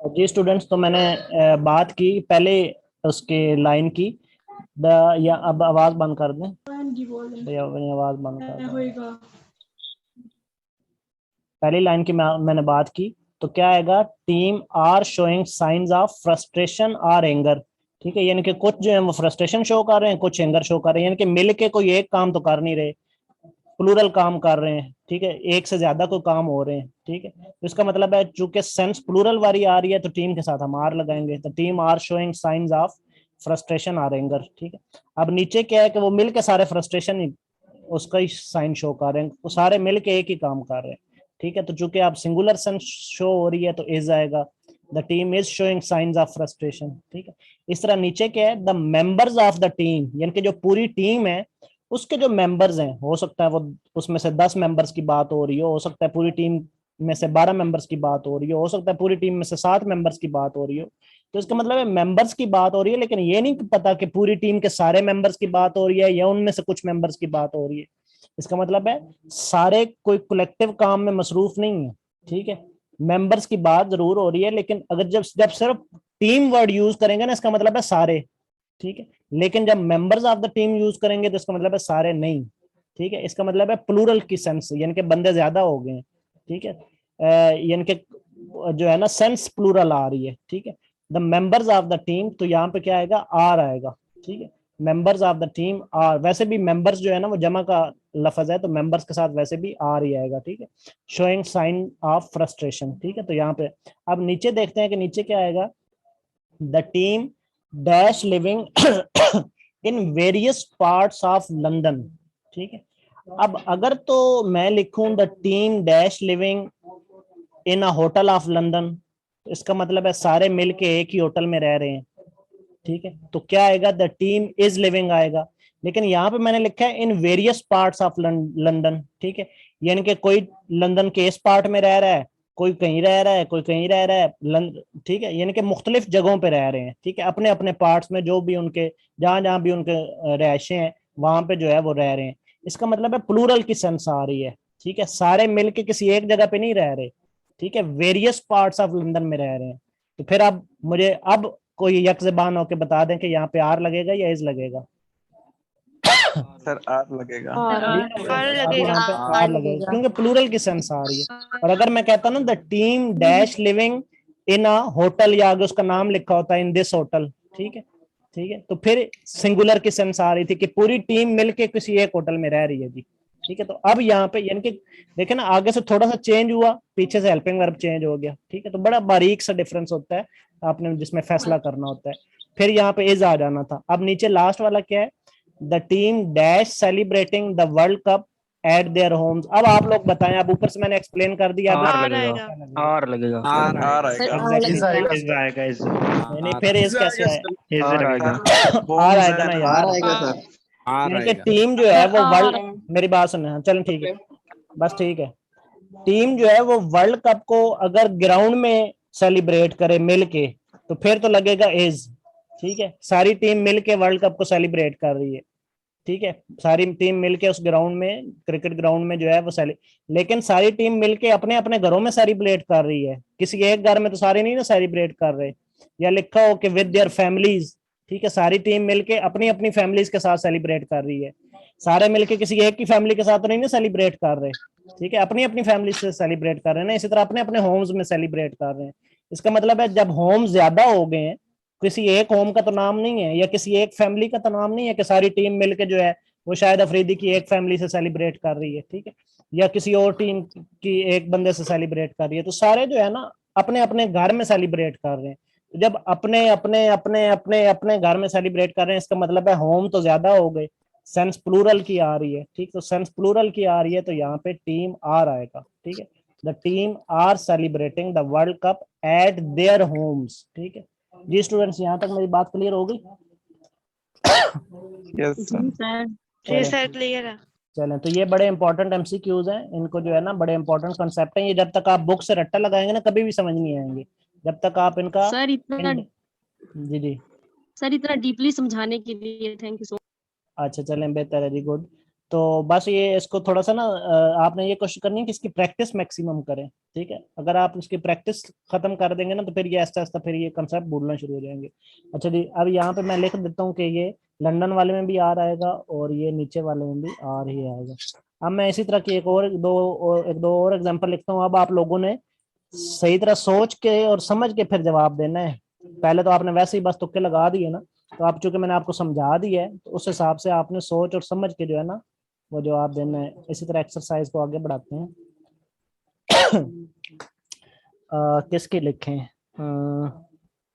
जी students, तो मैंने बात की पहले उसके लाइन की। या अब आवाज बंद कर दें भैया, आवाज बंद कर दें। पहली लाइन की मैंने बात की, तो क्या आएगा? Team are showing signs of frustration और एंगर। ठीक है, यानी कि कुछ जो है वो फ्रस्ट्रेशन शो कर रहे हैं, कुछ एंगर शो कर रहे हैं, यानी कि मिल के कोई एक काम तो कर नहीं रहे, प्लूरल काम कर रहे हैं। ठीक है, एक से ज्यादा कोई काम हो रहे हैं। ठीक है, तो इसका मतलब है चूंकि सेंस प्लूरल वाली आ रही है तो टीम के साथ हम आर लगाएंगे, तो team are showing signs of frustration और एंगर। ठीक है, अब नीचे क्या है कि वो मिल के सारे फ्रस्ट्रेशन उसका ही साइन शो कर रहे हैं, वो सारे मिल के एक ही काम कर रहे हैं। ठीक है, तो चूंकि आप सिंगुलर सेंस शो हो रही है तो इज आएगा, the team is showing signs of frustration. ठीक है, इस तरह नीचे क्या है? The members of the team, यानी कि जो पूरी टीम है उसके जो मेंबर्स हैं, हो सकता है वो उसमें से 10 मेंबर्स की बात हो रही हो सकता है पूरी टीम में से 12 मेंबर्स की बात हो रही हो सकता है पूरी टीम में से 7 मेंबर्स की बात हो रही हो। तो इसका मतलब है मेंबर्स की बात हो रही है, लेकिन ये नहीं पता कि पूरी टीम के सारे मेंबर्स की बात हो रही है या उनमें से कुछ मेंबर्स की बात हो रही है। इसका मतलब है सारे कोई कलेक्टिव काम में मसरूफ नहीं है। ठीक है, मेंबर्स की बात जरूर हो रही है, लेकिन अगर जब जब सिर्फ टीम वर्ड यूज करेंगे ना, इसका मतलब है सारे। ठीक है, लेकिन जब members of the team use करेंगे तो इसका मतलब है सारे नहीं। ठीक है, इसका मतलब है प्लूरल की सेंस, यानी कि बंदे ज्यादा हो गए हैं। ठीक है, यानी कि जो है ना सेंस प्लूरल आ रही है। ठीक है, the members of the team, तो यहाँ पे क्या आएगा? आर आएगा। ठीक है, members of the team are, वैसे भी मेंबर्स जो है ना वो जमा का लफज है, तो मेंबर्स के साथ वैसे भी आर ही आएगा। ठीक है, शोइंग साइन ऑफ फ्रस्ट्रेशन। ठीक है, तो यहाँ पे अब नीचे देखते हैं कि नीचे क्या आएगा? The team dash living in various parts of London. ठीक है, अब अगर तो मैं लिखूं the team dash living in a hotel of London, तो इसका मतलब है सारे मिलके एक ही होटल में रह रहे हैं। ठीक है, तो क्या आएगा? द टीम इज लिविंग आएगा। लेकिन यहाँ पे मैंने लिखा है in various parts of London. ठीक है, यानी कि कोई लंदन के इस पार्ट में रह रहा है, कोई कहीं रह रहा है, कोई कहीं रह रहा है। ठीक है, यानी कि मुख्तलिफ जगहों पे रह रहे हैं। ठीक है, अपने अपने पार्ट्स में जो भी उनके जहां जहां भी उनके रहायशें हैं वहां पे जो है वो रह रहे हैं। इसका मतलब है प्लूरल की सेंस आ रही है। ठीक है, सारे मिलके किसी एक जगह पे नहीं रह रहे। ठीक है, वेरियस पार्ट्स ऑफ लंदन में रह रहे हैं। तो फिर अब मुझे अब कोई यकजबान होके बता दें कि यहाँ पे आर लगेगा या इज लगेगा? सर आर लगेगा। आर अब लगेगा। यहाँ पे आर लगेगा क्योंकि प्लूरल की सेंस आ रही है। और अगर मैं कहता ना the team dash living in a hotel, या आगे उसका नाम लिखा होता है इन दिस होटल। ठीक है, ठीक है, तो फिर सिंगुलर की सेंस आ रही थी कि पूरी टीम मिलके किसी एक होटल में रह रही है जी। ठीक है, तो अब यहाँ पे यानी कि देखे ना, आगे से थोड़ा सा चेंज हुआ, पीछे से हेल्पिंग वर्ब चेंज हो गया। ठीक है, तो बड़ा बारीक सा डिफरेंस होता है आपने जिसमें फैसला करना होता है। फिर यहाँ पे इज आ जाना था। अब नीचे लास्ट वाला क्या है? The team dash celebrating the world cup at their Holmes. अब आप लोग बताएं, अब ऊपर से मैंने एक्सप्लेन कर दिया, अब आर आएगा। आर लगेगा। आर आएगा। एग्जैक्टली आएगा इस नहीं, फिर इज कैसे आए? आर आएगा। आर आएगा ना आर यार, आएगा सर। आर यानी कि आएगा। टीम जो है वो वर्ल्ड, मेरी बात सुने, चलो ठीक है, बस ठीक है। टीम जो है वो वर्ल्ड कप को अगर ग्राउंड में सेलिब्रेट करे मिल के, तो फिर तो लगेगा इज। ठीक है, सारी टीम मिल के वर्ल्ड कप को सेलिब्रेट कर रही है। ठीक है, सारी टीम मिलके उस ग्राउंड में, क्रिकेट ग्राउंड में जो है वो लेकिन सारी टीम मिलके अपने अपने घरों में सेलिब्रेट कर रही है, किसी एक घर में तो सारे नहीं ना सेलिब्रेट कर रहे। या लिखा हो कि विद देयर फैमिलीज। ठीक है, सारी टीम मिलके अपनी अपनी फैमिलीज के साथ सेलिब्रेट कर रही है। सारे मिलके किसी एक की फैमिली के साथ तो नहीं ना सेलिब्रेट कर रहे। ठीक है, अपनी अपनी फैमिली से सेलिब्रेट कर रहे हैं ना, इसी तरह अपने अपने होम्स में सेलिब्रेट कर रहे हैं। इसका मतलब है जब होम ज्यादा हो गए हैं, किसी एक होम का तो नाम नहीं है या किसी एक फैमिली का तो नाम नहीं है कि सारी टीम मिलके जो है वो शायद अफरीदी की एक फैमिली से सेलिब्रेट कर रही है। ठीक है, या किसी और टीम की एक बंदे से सेलिब्रेट कर रही है, तो सारे जो है ना अपने अपने घर में सेलिब्रेट कर रहे हैं। तो जब अपने अपने अपने अपने अपने घर में सेलिब्रेट कर रहे हैं, इसका मतलब है होम तो ज्यादा हो गए, सेंस प्लूरल की आ रही है। ठीक, तो सेंस प्लूरल की आ रही है तो यहाँ पे टीम आर आएगा। ठीक है, the team are celebrating the world cup at their homes. ठीक है जी स्टूडेंट्स, यहाँ तक मेरी बात क्लियर हो गई? Yes sir. जी सर, क्लियर है। चलें, तो ये बड़े इंपॉर्टेंट एमसीक्यूज हैं, इनको जो है ना बड़े इंपॉर्टेंट कंसेप्ट हैं, ये जब तक आप बुक से रट्टा लगाएंगे ना कभी भी समझ नहीं आएंगे, जब तक आप इनका सर इतना जी जी डीपली समझाने के लिए थैंक यू सो अच्छा चलें, बेहतर है जी, गुड। तो बस ये इसको थोड़ा सा ना आपने ये कोशिश करनी है कि इसकी प्रैक्टिस मैक्सिमम करें, ठीक है। अगर आप इसकी प्रैक्टिस खत्म कर देंगे ना तो फिर ये आस्ता आस्ता फिर ये कंसेप्ट भूलना शुरू हो जाएंगे। अच्छा जी, अब यहाँ पे मैं लिख देता हूँ कि ये लंदन वाले में भी आर आएगा और ये नीचे वाले में भी आर ही आएगा। अब मैं इसी तरह की एक दो और एग्जांपल लिखता हूँ। अब आप लोगों ने सही तरह सोच के और समझ के फिर जवाब देना है। पहले तो आपने वैसे ही बस तुक्के लगा दिए ना, तो आप चूंकि मैंने आपको समझा दिया है तो उस हिसाब से आपने सोच और समझ के जो है ना वो जवाब देना है। इसी तरह एक्सरसाइज को आगे बढ़ाते हैं। किसके लिखें?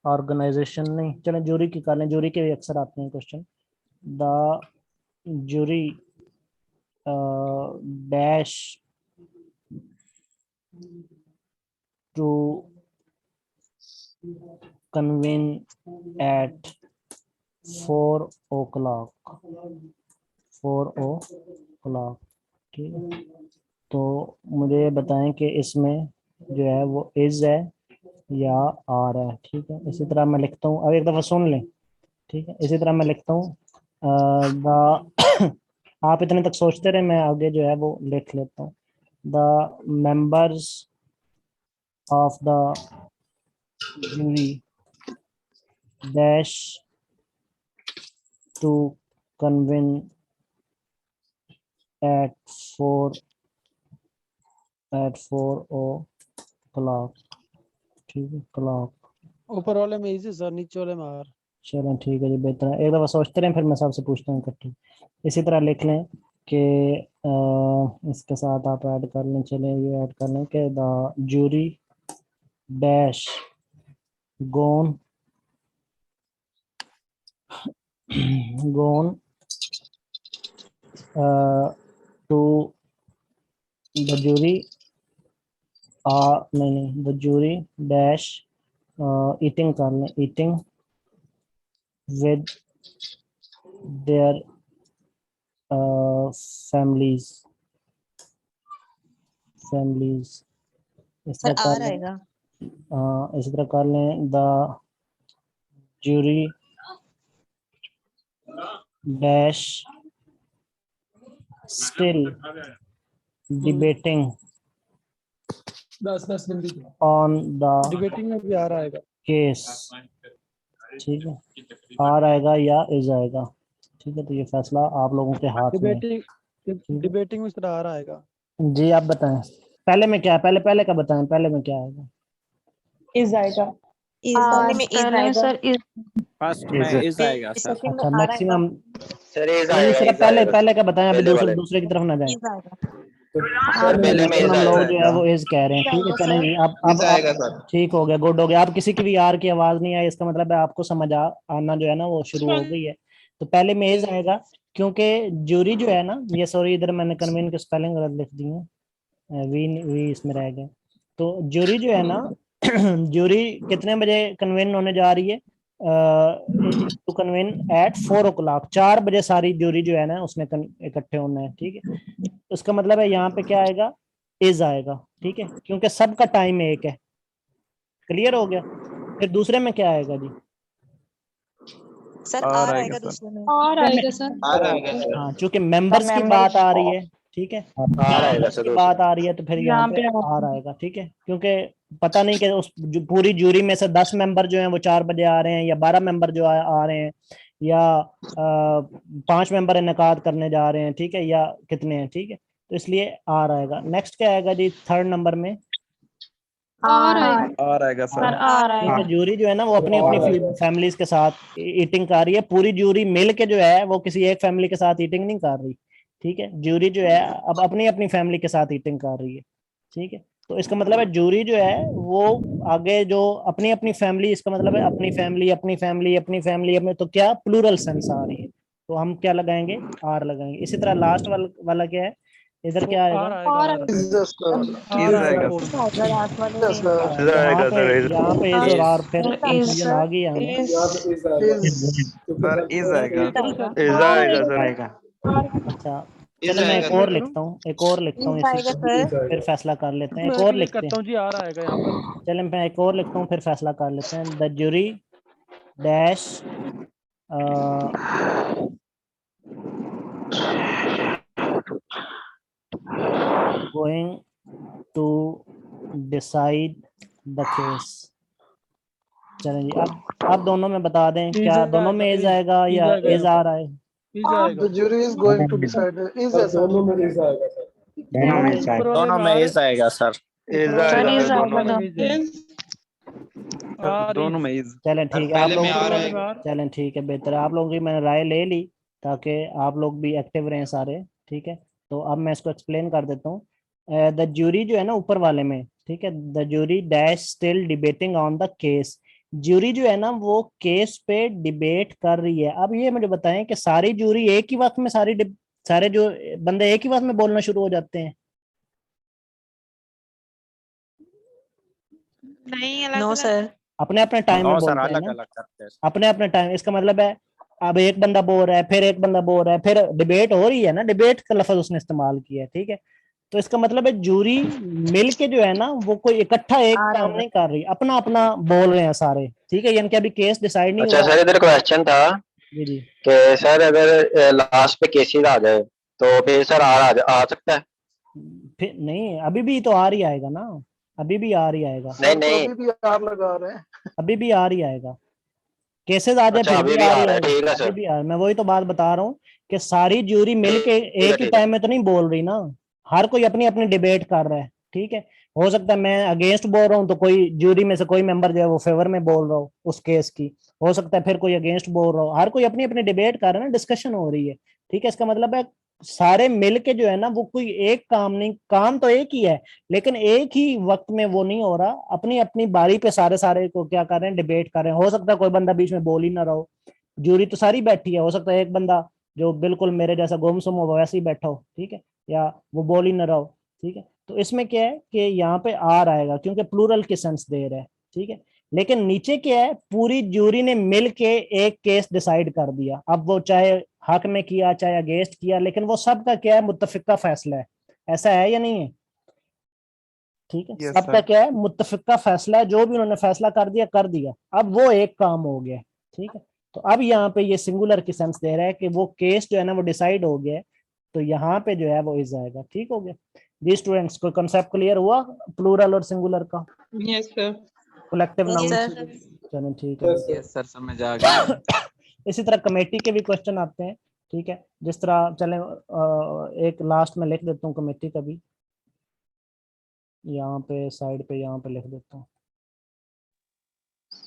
ऑर्गेनाइजेशन नहीं, चलो जूरी की कर लें, जूरी के भी अक्सर आते हैं question. The jury dash to convene at 4 o'clock, 4 o'clock, ठीक है। तो मुझे ये बताएं कि इसमें जो है वो इज है या आर है, ठीक है। इसी तरह मैं लिखता हूँ, अब एक दफा सुन लें, ठीक है। इसी तरह मैं लिखता हूँ द आप इतने तक सोचते रहे, मैं आगे जो है वो लिख लेता हूँ। The members of the jury dash to convene at 4 o'clock, ठीक है, क्लॉक। ऊपर वाले में इजी सर, नीचे वाले में आर। चलो ठीक है जी, बेहतर है। एक दफा सोचते रहें, फिर मैं सबसे पूछता हूँ इकट्ठे। इसी तरह लिख लें कि इसके साथ आप ऐड कर लें, चले ये ऐड कर लें कि the jury dash gone gone to the jury नहीं, द जूरी डैश ईटिंग कर लें, ईटिंग विद देयर फैमिलीज इस सर तरह आर कर लें। आएगा। इसी तरह कर लें the jury dash still debating 10 minute on the debating में भी आर आएगा। केस, ठीक है। आर आएगा या इज आएगा, ठीक है। तो ये फैसला आप लोगों के हाथ में है। डिबेटिंग में सर आर आएगा। जी आप बताएं, पहले में क्या है? पहले का बताएं, पहले में क्या आएगा? इज आएगा। पहले में इज पहले में आएगा, सर इज। फर्स्ट में इज आएगा सर। सेकंड में अच्छा, आर आएगा। मैक्सिमम सर इज नहीं आएगा, सिर्फ इज पहले आएगा। पहले का बताएं, अभी पहले दूसरे वाले दूसरे की तरफ ना जाएं। इज आएगा। सर पहले में इज मैक्सिमम लोग आएगा। जो है वो इज कह रहे हैं, ठीक है। आएगा चलें सर। जी, इज आएगा अब सर। ठीक हो गया, गुड हो गया। आप किसी की भी यार की आवाज नहीं आई, इसका मतलब है आपको समझ आना जो है ना वो शुरू हो गई है। तो पहले में इज आएगा क्योंकि जूरी जो है ना, ये सॉरी इधर मैंने कन्वीन के स्पेलिंग गलत लिख दी है, वी इसमें रह गए। तो जूरी जो है ना जूरी कितने बजे कन्वेन होने जा रही है? टू कन्वेन एट 4 o'clock, 4 बजे सारी जूरी जो है ना उसने इकट्ठे होना है, ठीक है। उसका मतलब है यहाँ पे क्या आएगा? इज आएगा, ठीक है, क्योंकि सबका टाइम एक है। क्लियर हो गया? फिर दूसरे में क्या आएगा जी? सर आर आर आएगा आएगा सर। दूसरे में। और आएगा सर। आर आएगा सर। हाँ, चूंकि मेंबर्स की बात आ रही है, ठीक है, आर आएगा मेंबर्स सर की दूसरा। बात आ रही है तो फिर यहाँ यहाँ पे पे आर आएगा, ठीक है। क्योंकि पता नहीं कि उस पूरी जूरी में से 10 मेंबर जो हैं वो 4 बजे आ रहे हैं, या 12 मेंबर जो आ रहे हैं, या 5 मेंबर इनेकाद करने जा रहे हैं, ठीक है, या कितने हैं, ठीक है। तो इसलिए आर आएगा। नेक्स्ट क्या आएगा जी थर्ड नंबर में? और आएगा आर आएगा सर। सर। आर ठीक आएगा। है, जूरी जो है ना वो अपनी अपनी फैमिलीज के साथ ईटिंग कर रही है। पूरी जूरी मिल के जो है वो किसी एक फैमिली के साथ ईटिंग नहीं कर रही, ठीक है। जूरी जो है अब अपनी अपनी फैमिली के साथ ईटिंग कर रही है, ठीक है। तो इसका मतलब है जूरी जो है वो आगे जो अपनी अपनी फैमिली, इसका मतलब है अपनी फैमिली अपनी फैमिली अपनी फैमिली अपने, तो क्या प्लूरल सेंस आ रही है, तो हम क्या लगाएंगे? आर लगाएंगे। इसी तरह लास्ट वाला क्या है? इधर क्या आर आएगा? आएगा। और आर इज आर आएगा आएगा। सर। लास्ट वाले में। इज आएगा सर। यहाँ पे इज और आर, फिर इज कंफ्यूजन आ गई हमें। इज सर इज आएगा। इज आएगा सर। आएगा। अच्छा, इज चलो मैं आएगा एक और सर। लिखता हूँ, एक और लिखता हूँ इज इसी आएगा पे, सर। फिर फैसला कर लेते हैं। एक मैं और भी लिखते करता हैं, हूँ जी, आर आएगा यहाँ पर। चलो मैं एक और लिखता हूँ फिर फैसला कर लेते हैं। The jury dash going to decide the case. चलें जी, अब दोनों में बता दें, Is क्या दोनों में इज आएगा is या आएगा इज यहाँ आ पर। रहा है? इज आएगा। The jury is going to decide. Is है सर? दोनों में इज आएगा। दोनों में इज आएगा सर। इज आएगा is सर दोनों आएगा में। दोनों में इज। चलें ठीक है, आप लोग है। चलें ठीक है, बेहतर है। आप लोगों की मैंने राय ले ली ताकि आप लोग भी एक्टिव रहें सारे, ठीक है। तो अब मैं इसको एक्सप्लेन कर देता हूँ। द ज्यूरी जो है ना ऊपर वाले में, ठीक है, the jury dash still debating on the case. Jury जो है ना वो केस पे डिबेट कर रही है। अब ये मुझे बताएं कि सारी ज्यूरी एक ही वक्त में सारे जो बंदे एक ही वक्त में बोलना शुरू हो जाते हैं? नहीं, अलग नो अलग। सर। अपने अपने टाइम में नो सर, बोलते हैं अलग ना, अलग करते हैं। अपने अपने टाइम। इसका मतलब है अब एक बंदा बोल रहा है, फिर एक बंदा बोल रहा है, फिर डिबेट हो रही है ना, डिबेट का लफ्ज उसने इस्तेमाल किया है, ठीक है। तो इसका मतलब है जूरी मिल के जो है ना वो कोई इकट्ठा एक काम नहीं कर रही, अपना अपना बोल रहे हैं सारे, ठीक है। यानी कि अभी केस डिसाइड नहीं अच्छा हुआ। सर, इधर क्वेश्चन था जी जी। कि सर अगर लास्ट पे केसेस आ जाए तो फिर सर आ सकता है? फिर नहीं, अभी भी तो आ रही आएगा ना, अभी भी आ रही आएगा, नहीं तो नहीं, अभी भी आर लगा रहे हैं। अभी भी आ रही आएगा। केसेस आ जाए अच्छा फिर अभी भी भी आ आ रही रहा है, आएगा, ठीक है अभी सर। भी आ रहा है। मैं वही तो बात बता रहा हूँ कि सारी ज्यूरी मिल के ठीक है, एक ही ठीक है। टाइम में तो नहीं बोल रही ना, हर कोई अपनी अपनी डिबेट कर रहा है, ठीक है। हो सकता है मैं अगेंस्ट बोल रहा हूँ तो कोई ज्यूरी में से कोई मेंबर जो है वो फेवर में बोल रहा हो उस केस की, हो सकता है फिर कोई अगेंस्ट बोल रहा हो, हर कोई अपनी अपनी डिबेट कर रहा है ना, डिस्कशन हो रही है, ठीक है। इसका मतलब है सारे मिल के जो है ना वो कोई एक काम नहीं, काम तो एक ही है लेकिन एक ही वक्त में वो नहीं हो रहा, अपनी अपनी बारी पे सारे सारे को क्या कर रहे हैं, डिबेट कर रहे हैं। हो सकता है कोई बंदा बीच में बोल ही ना रहा हो, ज्यूरी तो सारी बैठी है, हो सकता है एक बंदा जो बिल्कुल मेरे जैसा गुमसुम हो वैसे ही बैठा हो, ठीक है, या वो बोल ही ना रहा हो, ठीक है। तो इसमें क्या है कि यहाँ पे आर आएगा क्योंकि प्लूरल की सेंस दे रहा है, ठीक है। लेकिन नीचे क्या है, पूरी ज्यूरी ने मिल के एक केस डिसाइड कर दिया। अब वो चाहे हक में किया चाहे अगेंस्ट किया, लेकिन वो सबका क्या है, मुत्तफिका फैसला है। ऐसा है या नहीं है? ठीक है, सबका क्या है, मुत्तफिका फैसला है, जो भी उन्होंने फैसला कर दिया। अब वो एक काम हो गया, ठीक है। तो अब यहाँ पे ये सिंगुलर की सेंस दे रहा है कि वो केस जो है ना वो डिसाइड हो गया है, तो यहाँ पे जो है वो इज आएगा, ठीक हो गया जी स्टूडेंट्स। कोई कंसेप्ट क्लियर हुआ प्लूरल और सिंगुलर का, yes sir. Collective Yes, noun? sir. चलो ठीक है। यस सर, समझ आ गया। इसी तरह कमेटी के भी क्वेश्चन आते हैं, ठीक है। जिस तरह चले एक लास्ट में लिख देता हूँ कमेटी का भी, यहाँ पे साइड पे यहाँ पे लिख देता हूँ।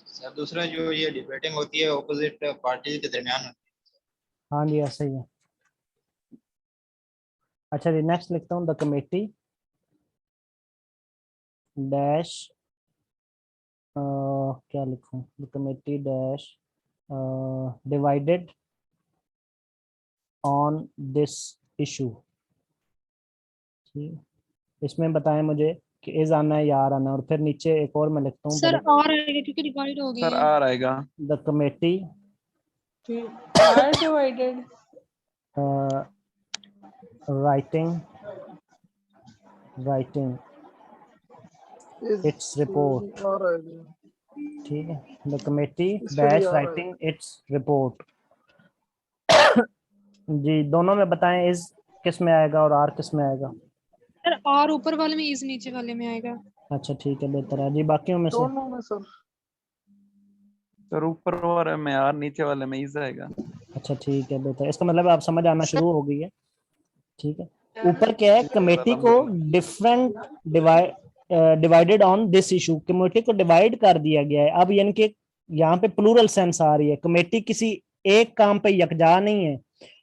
सर दूसरा जो ये डिबेटिंग होती है ऑपोजिट पार्टी के दरमियान होती है। हाँ जी ऐसा ही है। अच्छा जी, नेक्स्ट लिखता हूँ द कमेटी डैश क्या लिखूं, the committee dash divided on this issue. ठीक, इसमें बताएं मुझे कि इज आना है या आर आना है, और फिर नीचे एक और मैं लिखता हूँ सर आर आएगा क्योंकि डिवाइड हो गई सर है। आर आएगा। The committee are divided writing Is it's report, आ रहा है। ठीक है। द कमेटी इसमें भी डैश आ रहा है। Writing its report. जी दोनों में बताएं इज किस में आएगा और आर किस में आएगा। सर आर ऊपर वाले में इज नीचे वाले में आएगा। अच्छा ठीक है, बेहतर है जी। बाकियों में से दोनों में सर। सर ऊपर वाले में आर, नीचे वाले में इज आएगा। अच्छा ठीक है, बेहतर। इसका मतलब आप समझ आना शुरू हो गई है, ठीक है। ऊपर क्या है, कमेटी को different divided on this issue, committee को डिवाइड कर दिया गया है। अब यानी कि यहाँ पे प्लूरल सेंस आ रही है, कमेटी किसी एक काम पे यकजा नहीं है,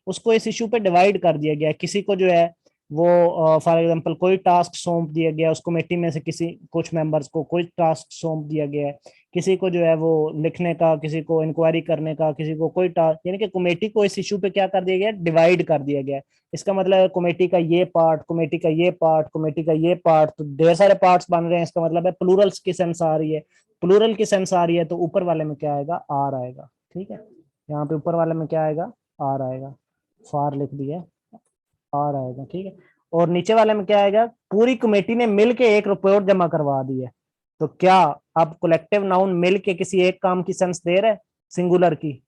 उसको इस इशू पे डिवाइड कर दिया गया है। किसी को जो है वो फॉर एग्जांपल कोई टास्क सौंप दिया गया, उस कमेटी में से किसी कुछ मेंबर्स को कोई टास्क सौंप दिया गया है, किसी को जो है वो लिखने का, किसी को इंक्वायरी करने का, किसी को कोई टास्क, यानी कि कमेटी को इस इशू पे क्या कर दिया गया, डिवाइड कर दिया गया है। इसका मतलब है कमेटी का ये पार्ट, कमेटी का ये पार्ट, कमेटी का ये पार्ट, तो ढेर सारे पार्ट्स बन रहे हैं। इसका मतलब है प्लूरल्स की सेंस आ रही है, प्लूरल की सेंस आ रही है, तो ऊपर वाले में क्या आएगा, आर आएगा, ठीक है। यहाँ पे ऊपर वाले में क्या आएगा, आर आएगा, फार लिख दिया, आर आएगा, ठीक है। और नीचे वाले में क्या आएगा, पूरी कमेटी ने मिलके एक रिपोर्ट जमा करवा दी है। तो क्या अब कलेक्टिव नाउन मिलके किसी एक काम की सेंस दे रहा है सिंगुलर की?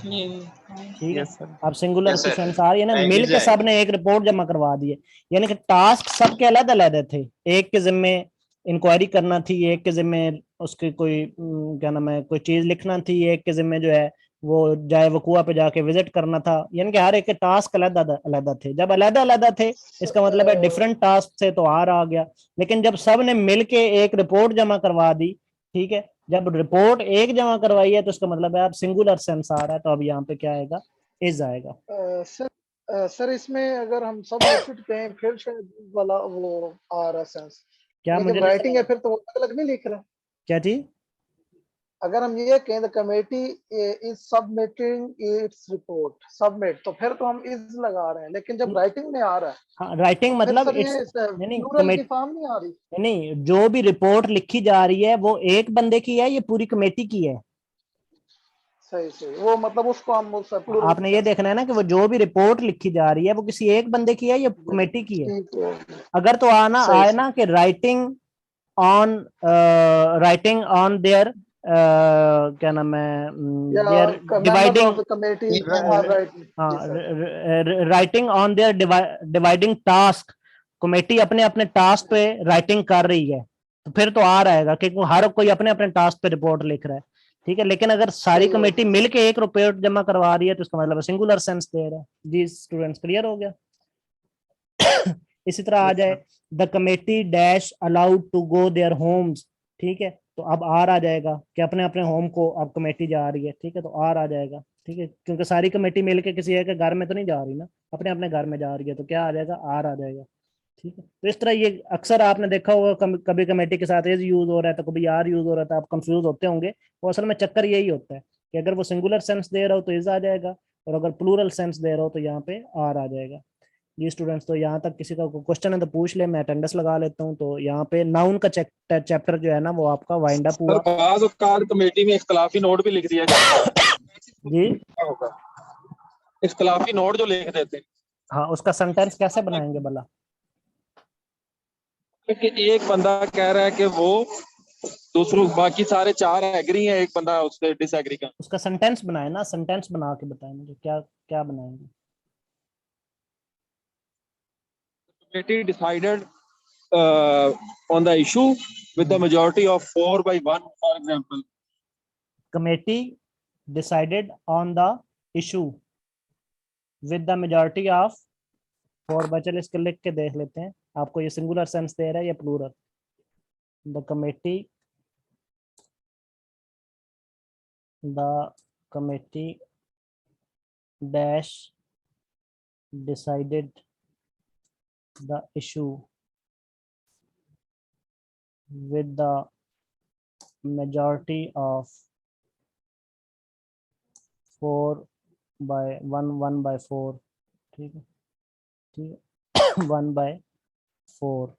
ठीक है। Yes sir. अब सिंगुलर Yes, की sir. सेंस आ रही है ना, Right, मिल के is सब ने एक रिपोर्ट जमा करवा दी है, यानी कि टास्क सबके अलग अलग थे। एक के जिम्मे इंक्वायरी करना थी, एक के जिम्मे उसकी कोई क्या नाम है कोई चीज लिखना थी, एक के जिम्मे जो है वो जाए वकुआ पे जाके विजिट करना था, यानी कि हर एक के टास्क अलग अलग थे। जब अलग अलग थे इसका मतलब है डिफरेंट टास्क से तो आ गया, लेकिन जब सब ने मिल के एक रिपोर्ट जमा करवा दी, ठीक है, जब रिपोर्ट एक जमा करवाई है तो इसका मतलब है अब सिंगुलर सेंस आ रहा है, तो अब यहाँ पे क्या आएगा, इज आएगा। सर इसमें अगर हम सबमिटेड कहें फिर शायद वाला वो आ रहा सेंस, क्या मुझे लेकिन राइटिंग है फिर तो अलग अलग नहीं लिख रहा। क्या चीज? अगर हम ये कहें the committee is submitting its report submit, तो फिर तो हम इज लगा रहे हैं, लेकिन जब राइटिंग में आ रहा है हाँ, राइटिंग फिर मतलब सर ये नहीं प्लूरल की फॉर्म नहीं आ रही। नहीं, जो भी रिपोर्ट लिखी जा रही है वो एक बंदे की है, ये पूरी कमेटी की है। सही सही, वो मतलब उसको हम प्लूरल आपने ये देखना है ना कि वो जो भी रिपोर्ट लिखी जा रही है वो किसी एक बंदे की है या कमेटी की है। अगर तो आए ना कि राइटिंग ऑन देयर क्या नाम है their dividing, writing on their dividing task, committee अपने अपने टास्क पे राइटिंग कर रही है, तो फिर तो आ रहेगा क्योंकि हर कोई अपने अपने टास्क पे रिपोर्ट लिख रहा है, ठीक है। लेकिन अगर सारी कमेटी मिलके एक रिपोर्ट जमा करवा रही है तो इसका मतलब सिंगुलर सेंस दे रहा है। जी स्टूडेंट्स, क्लियर हो गया? इसी तरह आ जाए the committee dash allowed to go their homes, ठीक है, तो अब आर आ जाएगा कि अपने अपने होम को अब कमेटी जा रही है, ठीक है, तो आर आ जाएगा, ठीक है, क्योंकि सारी कमेटी मिलके किसी एक घर में तो नहीं जा रही ना, अपने अपने घर में जा रही है, तो क्या आ जाएगा, आर आ जाएगा, ठीक है। तो इस तरह ये अक्सर आपने देखा होगा कभी कमेटी के साथ इज यूज हो रहा है तो कभी आर यूज हो रहा था, आप कंफ्यूज होते होंगे। वो असल में चक्कर यही होता है कि अगर वो सिंगुलर सेंस दे रहा हो तो इज आ जाएगा, और अगर प्लूरल सेंस दे रहा हो तो यहाँ पे आर आ जाएगा। जी स्टूडेंट्स, तो यहाँ तक किसी का क्वेश्चन है तो पूछ ले, मैं अटेंडेंस लगा लेता हूँ। तो यहाँ पे नाउन का चैप्टर जो है ना वो आपका वाइंड अप हुआ। कमेटी में इख्तलाफी नोट भी लिख दिया जाता है जी, इख्तलाफी नोट जो लिख देते हैं, हाँ, उसका सेंटेंस कैसे बनाएंगे भला? कि एक बंदा कह रहा है कि वो दूसरों, बाकी सारे चार एग्री हैं, एक बंदा उससे डिसएग्री का। उसका सेंटेंस बनाए ना, सेंटेंस बना के बताएं मुझे, क्या क्या बनाएंगे? Committee decided on the issue with the majority of 4/1, for example. Committee decided on the issue with the majority of 4 बचल, इसके लिख के देख लेते हैं आपको ये सिंगुलर सेंस दे रहा है या plural. The committee dash decided the issue with the majority of 1/4, ठीक है, ठीक है, 1/4।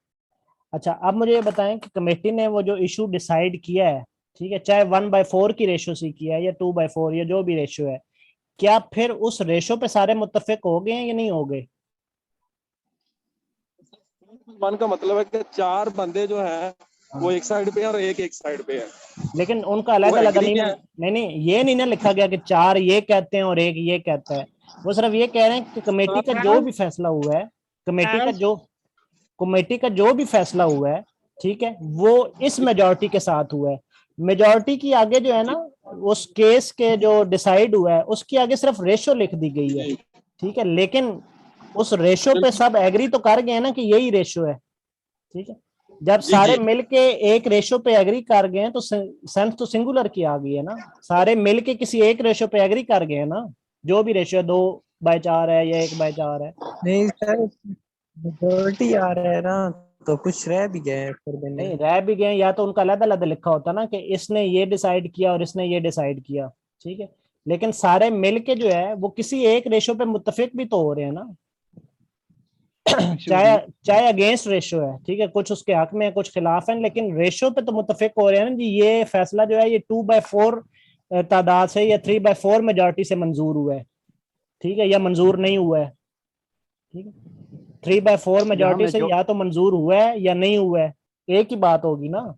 अच्छा, अब मुझे ये बताएं कि कमेटी ने वो जो इशू डिसाइड किया है, ठीक है, चाहे 1/4 की रेशो से किया है या 2/4 या जो भी रेशो है, क्या फिर उस रेशो पे सारे मुत्तफिक हो गए हैं या नहीं हो गए? वन का मतलब है कि चार बंदे जो है वो एक साइड पे है और एक साइड पे है, लेकिन उनका अलग अलग नहीं, ये नहीं ना लिखा गया कि चार ये कहते हैं और एक ये कहता है। वो सिर्फ ये कह रहे हैं कि कमेटी का जो भी फैसला हुआ है, कमेटी का जो भी फैसला हुआ है, ठीक है, वो इस मेजॉरिटी के साथ हुआ है। मेजॉरिटी की आगे जो है ना, उस केस के जो डिसाइड हुआ है उसकी आगे सिर्फ रेशो लिख दी गई है, ठीक है, लेकिन उस रेशो पे सब एग्री तो कर गए ना कि यही रेशो है, ठीक है। जब सारे मिलके एक रेशो पे एग्री कर गए तो सेंस तो सिंगुलर की आ गई है ना, सारे मिलके किसी एक रेशो पे एग्री कर गए ना, जो भी रेशो है 2/4 है या 1/4 है। नहीं सर, मेजॉरिटी आ रहा है ना, तो कुछ रह भी गए नहीं रह भी गए, या तो उनका अलग अलग लिखा होता ना कि इसने ये डिसाइड किया और इसने ये डिसाइड किया, ठीक है, लेकिन सारे मिलके जो है वो किसी एक रेशो पे मुत्तफिक भी तो हो रहे हैं ना, चाहे अगेंस्ट रेशो है, ठीक है, कुछ उसके हक में है कुछ खिलाफ है, लेकिन रेशो पे तो मुत्तफिक हो रहे हैं ना जी, ये फैसला जो है ये 2/4 तादाद से या 3/4 मेजॉरिटी से मंजूर हुआ है, ठीक है, या मंजूर नहीं हुआ है, ठीक है, 3/4 मेजॉरिटी से या तो मंजूर हुआ है या नहीं हुआ है, एक ही बात होगी ना।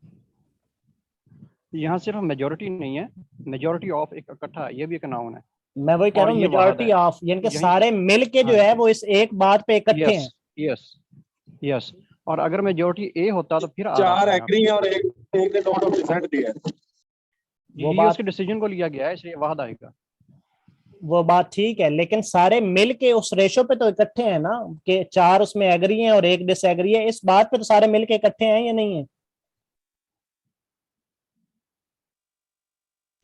यहाँ सिर्फ मेजॉरिटी नहीं है, मेजॉरिटी ऑफ एक इकट्ठा, ये भी एक नाउन है, मैं वही कह और रहा हूँ ये वाहद मेजॉरिटी है। ऑफ, यानी कि यही- सारे मिल के जो हाँ है जी। वो इस एक बात पे इकट्ठे हैं। Yes yes yes. और अगर मेजोरिटी ए होता तो फिर चार एग्री हैं और एक ने नोट ऑफ डिसेंट दिया है। वो ये बात उसके डिसीजन को लिया गया है, इसलिए वाहद आएगा। वो बात ठीक है, लेकिन सारे मिल के उस रेशो पे तो इकट्ठे हैं ना, कि 4 उसमें एग्री हैं और 1 डिसएग्री है, इस बात पे तो सारे मिल के इकट्ठे हैं या नहीं है?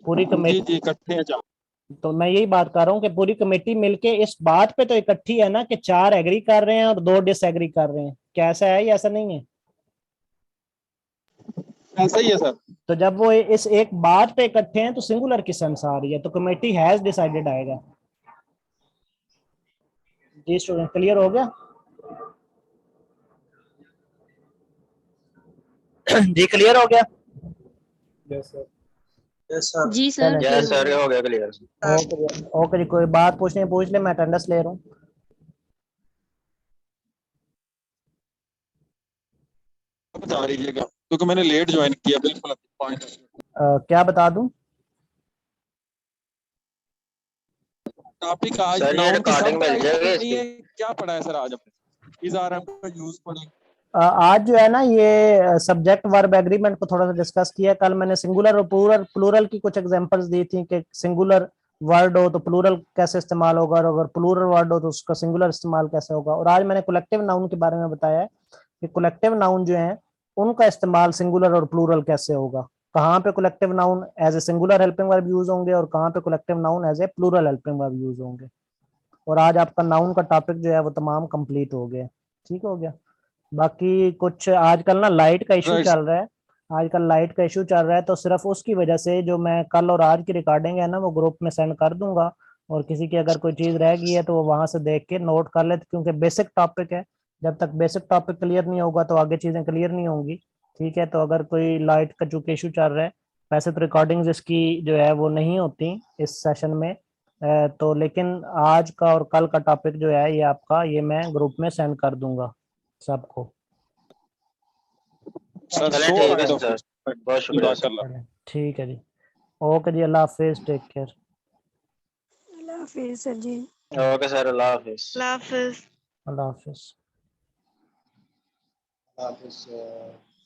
पूरी जी कमेटी, जी इकट्ठे हैं चार। तो मैं यही बात कर रहा हूँ कि पूरी कमेटी मिलके इस बात पे तो इकट्ठी है ना कि 4 एग्री कर रहे हैं और 2 डिसएग्री कर रहे हैं। क्या ऐसा है या ऐसा नहीं है? ऐसा ही है सर। तो जब वो इस एक बात पे इकट्ठे हैं तो सिंगुलर की सेंस आ रही है, तो कमेटी हैज डिसाइडेड आएगा। जी स्टूडेंट, क्लियर हो गया? जी क्लियर हो गया? जी सर। यस सर हो गया क्लियर। ओके जी, कोई बात पूछनी है पूछ ले, मैं अटेंडेंस ले रहा हूँ। बता दीजिएगा क्योंकि मैंने लेट ज्वाइन किया। बिल्कुल पॉइंट। क्या बता दूं? टॉपिक आज सर ये नाउन की रिकॉर्डिंग सब मिल टाइप जाएगी पढ़नी इसकी? है। क्या पढ़ा है सर आज आपने? इस आर का यूज पढ़े। आज जो है ना ये सब्जेक्ट वर्ब एग्रीमेंट को थोड़ा सा डिस्कस किया। कल मैंने सिंगुलर और प्लूरल की कुछ एग्जांपल्स दी थी कि सिंगुलर वर्ड हो तो प्लूरल कैसे इस्तेमाल होगा, और अगर प्लूरल वर्ड हो तो उसका सिंगुलर इस्तेमाल कैसे होगा। और आज मैंने कलेक्टिव नाउन के बारे में बताया कि कलेक्टिव नाउन जो है उनका इस्तेमाल सिंगुलर और प्लूरल कैसे होगा, कहाँ पे collective noun as a singular helping verb use होंगे और कहाँ पे collective noun as a plural helping verb use होंगे। और आज आपका नाउन का टॉपिक जो है वो तमाम कंप्लीट हो गया। ठीक हो गया? बाकी कुछ आजकल ना लाइट का इशू चल रहा है, आजकल लाइट का इशू चल रहा है, तो सिर्फ उसकी वजह से जो मैं कल और आज की रिकॉर्डिंग है ना वो ग्रुप में सेंड कर दूंगा, और किसी की अगर कोई चीज रह गई है तो वो वहां से देख के नोट कर ले, क्योंकि बेसिक टॉपिक है। जब तक बेसिक टॉपिक क्लियर नहीं होगा तो आगे चीजें क्लियर नहीं होंगी। ठीक है? तो अगर कोई लाइट का चूंकि इशू चल रहा है, वैसे तो रिकॉर्डिंग्स इसकी जो है वो नहीं होती इस सेशन में, तो लेकिन आज का और कल का टॉपिक जो है ये आपका, ये मैं ग्रुप में सेंड कर दूंगा सबको। सर चले सो ठीक है आए सर, बहुत शुक्रिया सर। ठीक है जी, ओके जी, अल्लाह हाफिज, टेक केयर। अल्लाह हाफिज सर जी। ओके सर, अल्लाह हाफिज। अल्लाह हाफिज। अल्लाह हाफिज। वापस